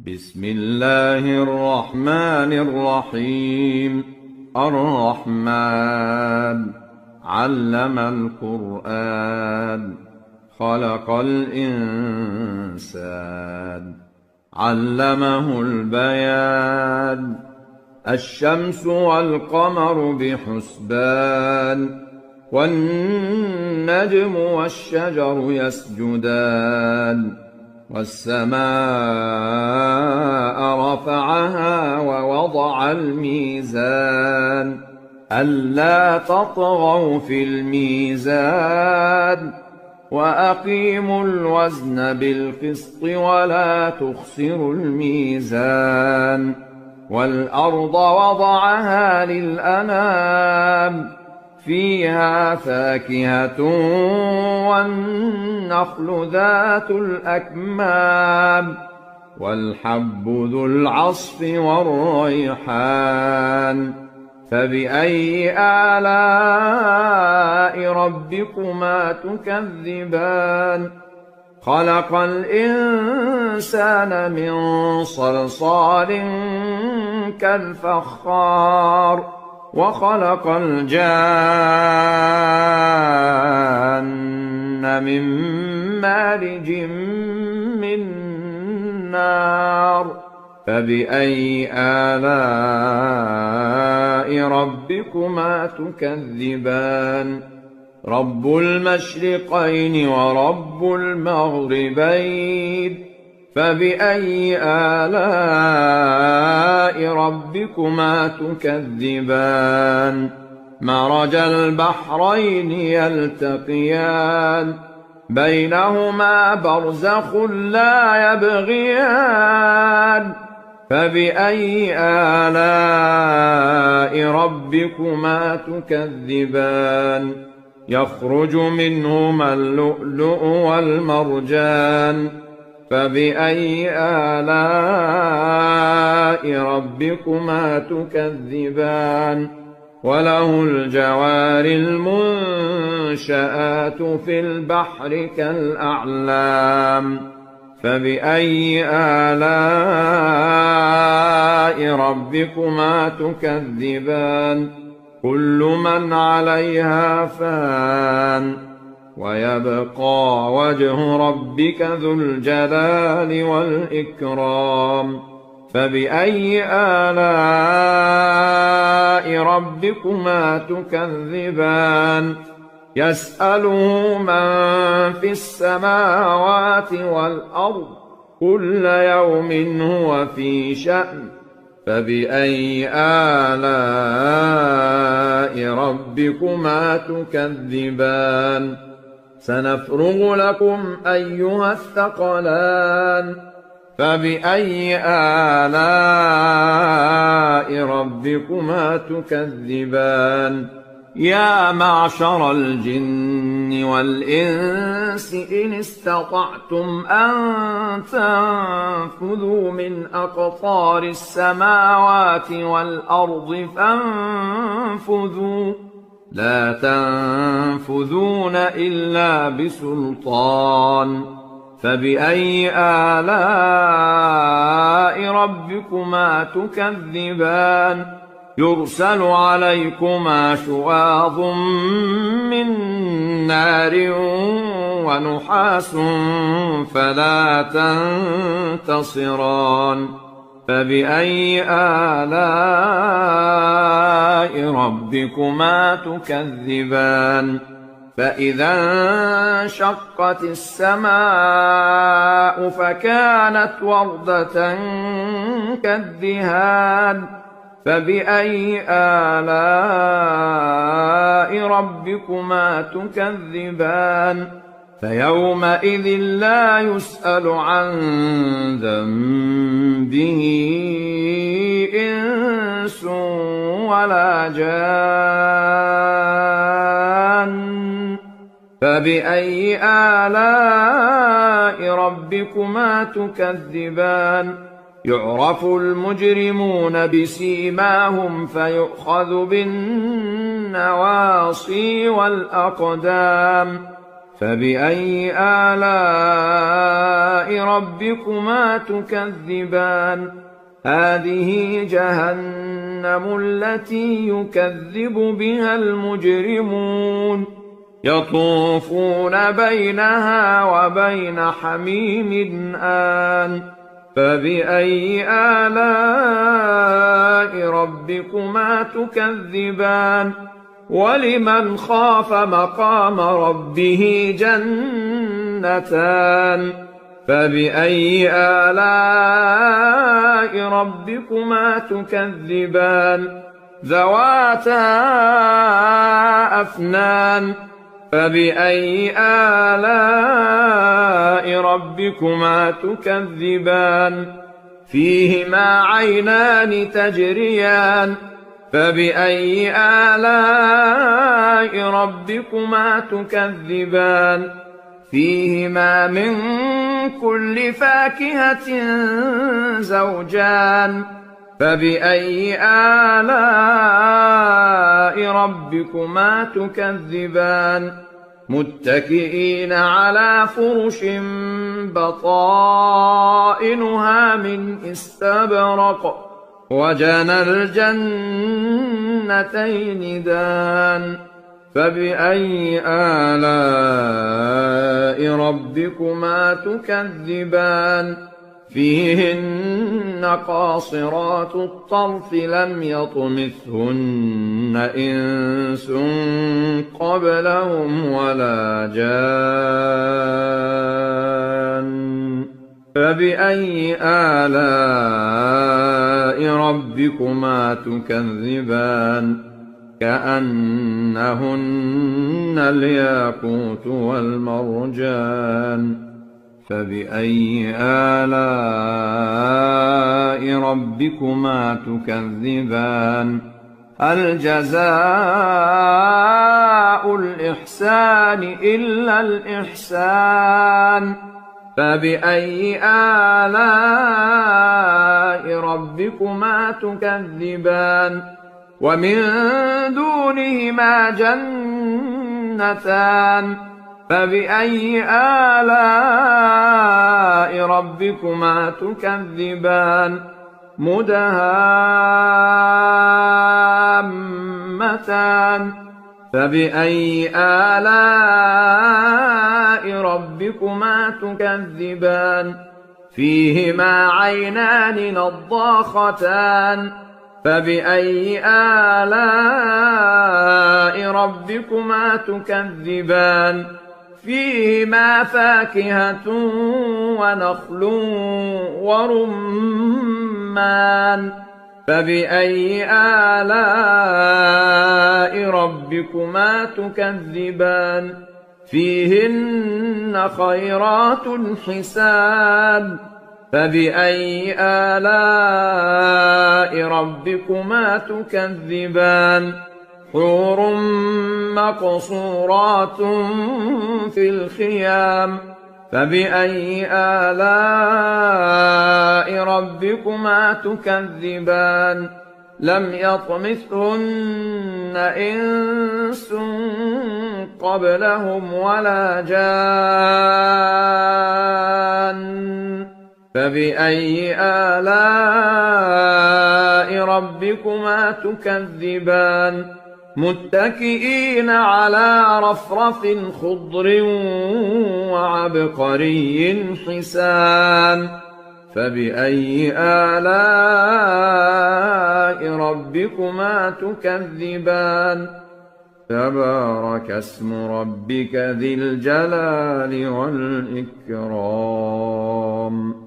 بسم الله الرحمن الرحيم. الرحمن علم القرآن خلق الإنسان علمه البيان. الشمس والقمر بحسبان والنجم والشجر يسجدان والسماء رفعها ووضع الميزان ألا تطغوا في الميزان وأقيموا الوزن بالقسط ولا تخسروا الميزان. والأرض وضعها للأنام فيها فاكهة والنخل ذات الأكمام والحب ذو العصف والريحان. فبأي آلاء ربكما تكذبان؟ خلق الإنسان من صلصال كالفخار وخلق الجان من مارج من نار. فبأي آلاء ربكما تكذبان؟ رب المشرقين ورب المغربين. فبأي آلاء ربكما تكذبان؟ مرج البحرين يلتقيان بينهما برزخ لا يبغيان. فبأي آلاء ربكما تكذبان؟ يخرج منهما اللؤلؤ والمرجان. فبأي آلاء ربكما تكذبان؟ وله الجوار المنشآت في البحر كالأعلام. فبأي آلاء ربكما تكذبان؟ كل من عليها فان ويبقى وجه ربك ذو الجلال والإكرام. فبأي آلاء ربكما تكذبان؟ يسأله من في السماوات والأرض كل يوم هو في شأن. فبأي آلاء ربكما تكذبان؟ سنفرغ لكم أيها الثقلان. فبأي آلاء ربكما تكذبان؟ يا معشر الجن والإنس إن استطعتم أن تنفذوا من أقطار السماوات والأرض فانفذوا لا تنفذون إلا بسلطان. فبأي آلاء ربكما تكذبان؟ يرسل عليكما شواظ من نار ونحاس فلا تنتصران. فبأي آلاء ربكما تكذبان؟ فإذا انشقت السماء فكانت وردة كالدهان. فبأي آلاء ربكما تكذبان؟ فيومئذ لا يسأل عن ذنبه إنس ولا جان. فبأي آلاء ربكما تكذبان؟ يعرف المجرمون بسيماهم فيؤخذ بالنواصي والأقدام. فبأي آلاء ربكما تكذبان هذه جهنم التي يكذب بها المجرمون يطوفون بينها وبين حميم آن فبأي آلاء ربكما تكذبان ولمن خاف مقام ربه جنتان فبأي آلاء ربكما تكذبان ذواتا أفنان فبأي آلاء ربكما تكذبان فيهما عينان تجريان فبأي آلاء ربكما تكذبان فيهما من كل فاكهة زوجان فبأي آلاء ربكما تكذبان متكئين على فرش بطائنها من استبرق وجنى الجنتين دان فبأي آلاء ربكما تكذبان فيهن قاصرات الطرف لم يطمثهن إنس قبلهم ولا جان فبأي آلاء ربكما تكذبان كأنهن الياقوت والمرجان فبأي آلاء ربكما تكذبان هل جزاء الإحسان إلا الإحسان فبأي آلاء ربكما تكذبان ومن دونهما جنتان فبأي آلاء ربكما تكذبان مدهامتان فبأي آلاء ربكما تكذبان فيهما عينان نضاختان فبأي آلاء ربكما تكذبان فيهما فاكهة ونخل ورمان فبأي آلاء ربكما تكذبان فيهن خيرات حسان فبأي آلاء ربكما تكذبان حور مقصورات في الخيام فبأي آلاء ربكما تكذبان لم يطمثهن إنس قبلهم ولا جان فبأي آلاء ربكما تكذبان متكئين على رفرف خضر وعبقري حسان فبأي آلاء ربكما تكذبان تبارك اسم ربك ذي الجلال والإكرام